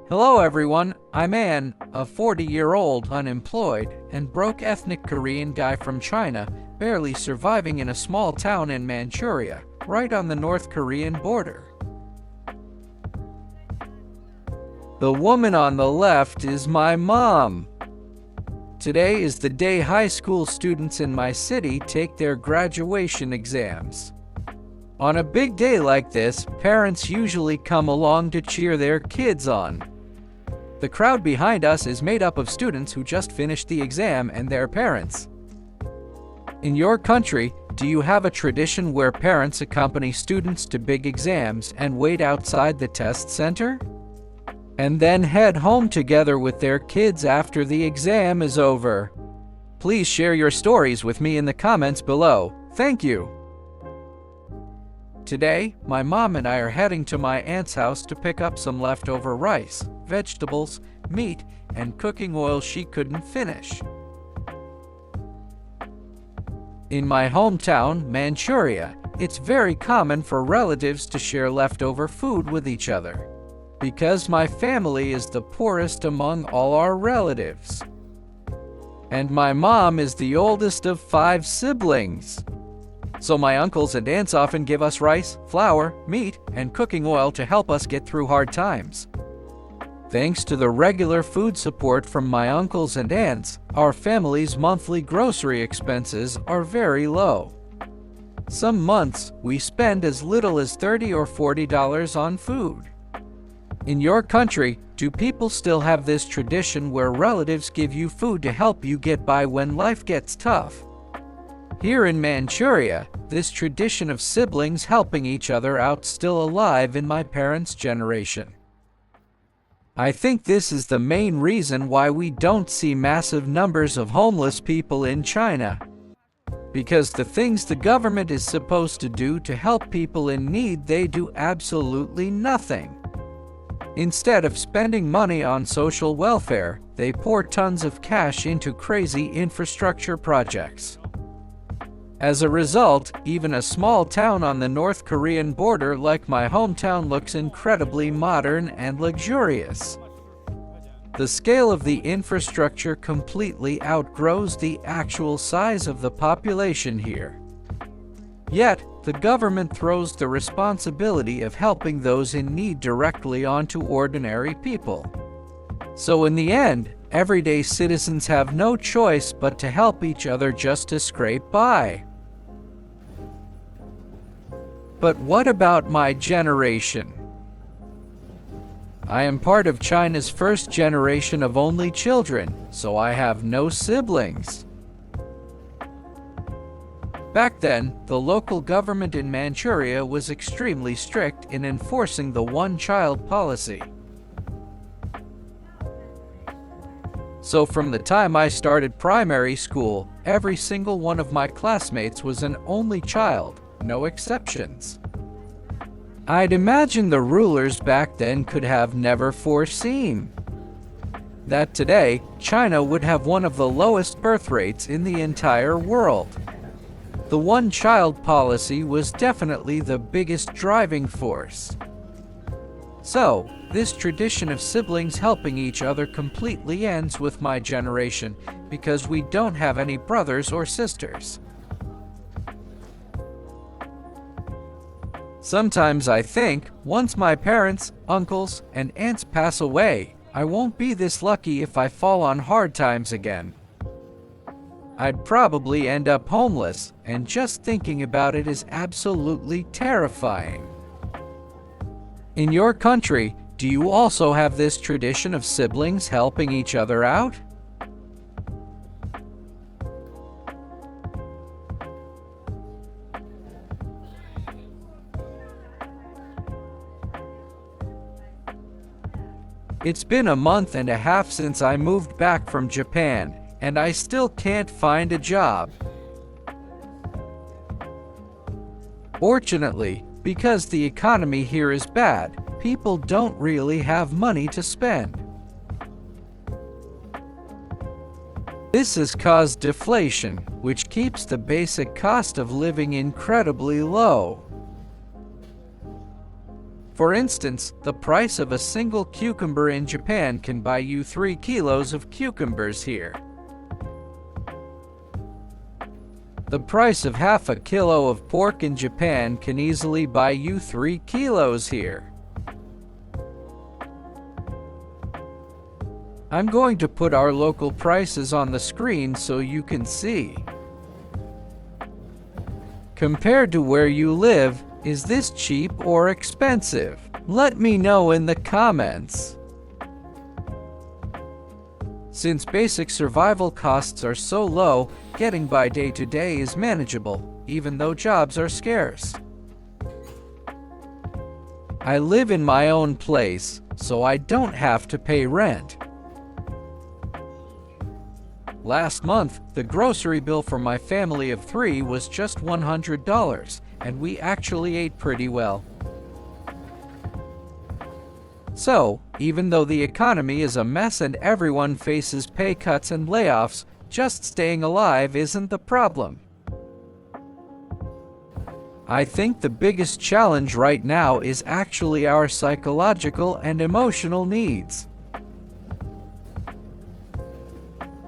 Hello everyone, I'm An, a 40-year-old unemployed and broke ethnic Korean guy from China, barely surviving in a small town in Manchuria, right on the North Korean border. The woman on the left is my mom. Today is the day high school students in my city take their graduation exams. On a big day like this, parents usually come along to cheer their kids on. The crowd behind us is made up of students who just finished the exam and their parents. In your country, do you have a tradition where parents accompany students to big exams and wait outside the test center? And then head home together with their kids after the exam is over? Please share your stories with me in the comments below. Thank you. Today, my mom and I are heading to my aunt's house to pick up some leftover rice, vegetables, meat, and cooking oil she couldn't finish. In my hometown, Manchuria, it's very common for relatives to share leftover food with each other, because my family is the poorest among all our relatives. And my mom is the oldest of 5 siblings. So my uncles and aunts often give us rice, flour, meat, and cooking oil to help us get through hard times. Thanks to the regular food support from my uncles and aunts, our family's monthly grocery expenses are very low. Some months, we spend as little as $30 or $40 on food. In your country, do people still have this tradition where relatives give you food to help you get by when life gets tough? Here in Manchuria, this tradition of siblings helping each other out's still alive in my parents' generation. I think this is the main reason why we don't see massive numbers of homeless people in China. Because the things the government is supposed to do to help people in need, they do absolutely nothing. Instead of spending money on social welfare, they pour tons of cash into crazy infrastructure projects. As a result, even a small town on the North Korean border like my hometown looks incredibly modern and luxurious. The scale of the infrastructure completely outgrows the actual size of the population here. Yet, the government throws the responsibility of helping those in need directly onto ordinary people. So in the end, everyday citizens have no choice but to help each other just to scrape by. But what about my generation? I am part of China's first generation of only children, so I have no siblings. Back then, the local government in Manchuria was extremely strict in enforcing the one-child policy. So from the time I started primary school, every single one of my classmates was an only child, no exceptions. I'd imagine the rulers back then could have never foreseen that today, China would have one of the lowest birth rates in the entire world. The one-child policy was definitely the biggest driving force. So, this tradition of siblings helping each other completely ends with my generation because we don't have any brothers or sisters. Sometimes I think, once my parents, uncles, and aunts pass away, I won't be this lucky if I fall on hard times again. I'd probably end up homeless, and just thinking about it is absolutely terrifying. In your country, do you also have this tradition of siblings helping each other out? It's been a month and a half since I moved back from Japan, and I still can't find a job. Fortunately, because the economy here is bad, people don't really have money to spend. This has caused deflation, which keeps the basic cost of living incredibly low. For instance, the price of a single cucumber in Japan can buy you 3 kilos of cucumbers here. The price of half a kilo of pork in Japan can easily buy you 3 kilos here. I'm going to put our local prices on the screen so you can see. Compared to where you live, is this cheap or expensive? Let me know in the comments. Since basic survival costs are so low, getting by day to day is manageable, even though jobs are scarce. I live in my own place, so I don't have to pay rent. Last month, the grocery bill for my family of 3 was just $100, and we actually ate pretty well. So, even though the economy is a mess and everyone faces pay cuts and layoffs, just staying alive isn't the problem. I think the biggest challenge right now is actually our psychological and emotional needs.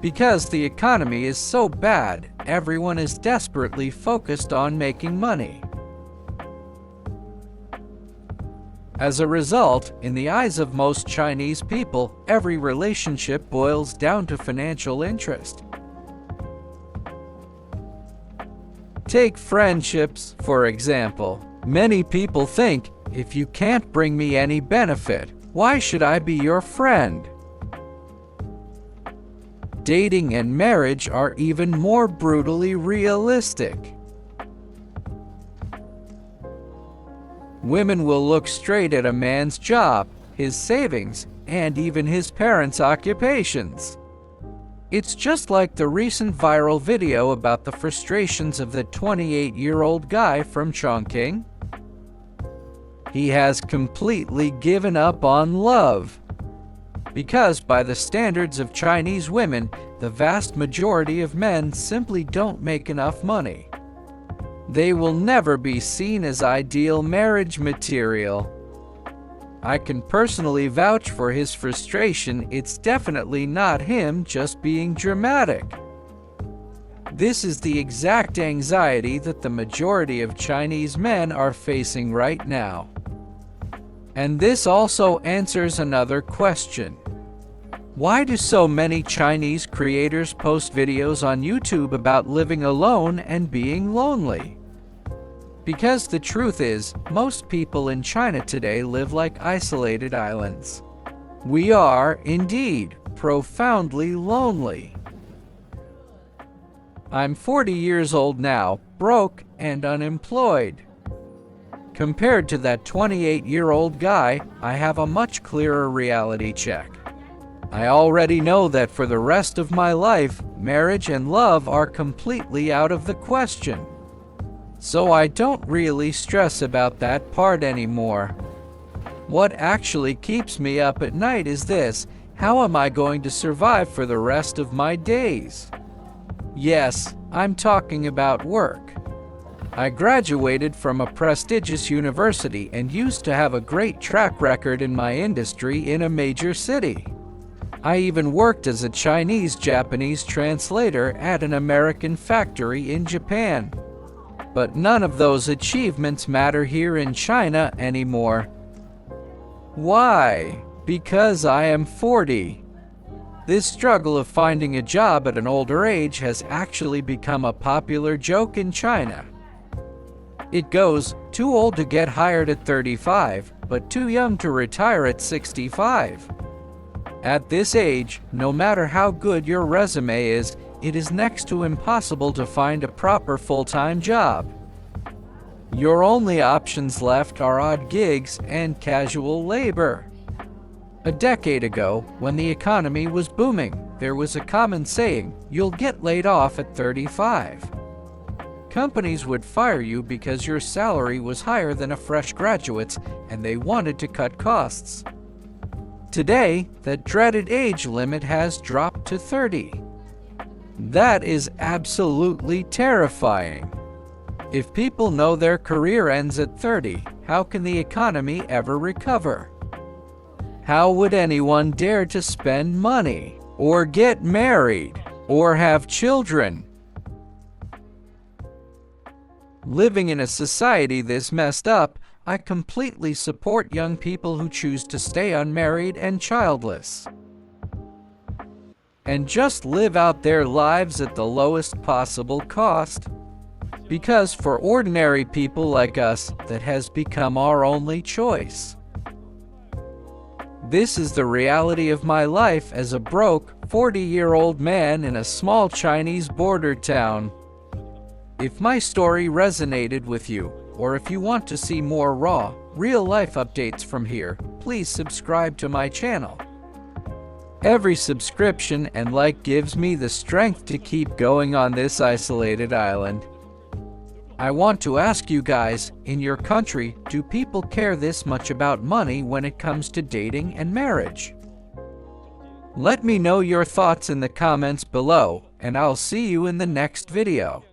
Because the economy is so bad, everyone is desperately focused on making money. As a result, in the eyes of most Chinese people, every relationship boils down to financial interest. Take friendships, for example. Many people think, if you can't bring me any benefit, why should I be your friend? Dating and marriage are even more brutally realistic. Women will look straight at a man's job, his savings, and even his parents' occupations. It's just like the recent viral video about the frustrations of the 28-year-old guy from Chongqing. He has completely given up on love. Because by the standards of Chinese women, the vast majority of men simply don't make enough money. They will never be seen as ideal marriage material. I can personally vouch for his frustration. It's definitely not him just being dramatic. This is the exact anxiety that the majority of Chinese men are facing right now. And this also answers another question. Why do so many Chinese creators post videos on YouTube about living alone and being lonely? Because the truth is, most people in China today live like isolated islands. We are, indeed, profoundly lonely. I'm 40 years old now, broke and unemployed. Compared to that 28-year-old guy, I have a much clearer reality check. I already know that for the rest of my life, marriage and love are completely out of the question. So I don't really stress about that part anymore. What actually keeps me up at night is this: how am I going to survive for the rest of my days? Yes, I'm talking about work. I graduated from a prestigious university and used to have a great track record in my industry in a major city. I even worked as a Chinese-Japanese translator at an American factory in Japan. But none of those achievements matter here in China anymore. Why? Because I am 40. This struggle of finding a job at an older age has actually become a popular joke in China. It goes, too old to get hired at 35, but too young to retire at 65. At this age, no matter how good your resume is, it is next to impossible to find a proper full-time job. Your only options left are odd gigs and casual labor. A decade ago, when the economy was booming, there was a common saying, "You'll get laid off at 35." Companies would fire you because your salary was higher than a fresh graduate's, and they wanted to cut costs. Today, that dreaded age limit has dropped to 30. That is absolutely terrifying. If people know their career ends at 30, how can the economy ever recover? How would anyone dare to spend money, or get married, or have children? Living in a society this messed up, I completely support young people who choose to stay unmarried and childless, and just live out their lives at the lowest possible cost. Because for ordinary people like us, that has become our only choice. This is the reality of my life as a broke, 40-year-old man in a small Chinese border town. If my story resonated with you, or if you want to see more raw, real-life updates from here, please subscribe to my channel. Every subscription and like gives me the strength to keep going on this isolated island. I want to ask you guys, in your country, do people care this much about money when it comes to dating and marriage? Let me know your thoughts in the comments below, and I'll see you in the next video.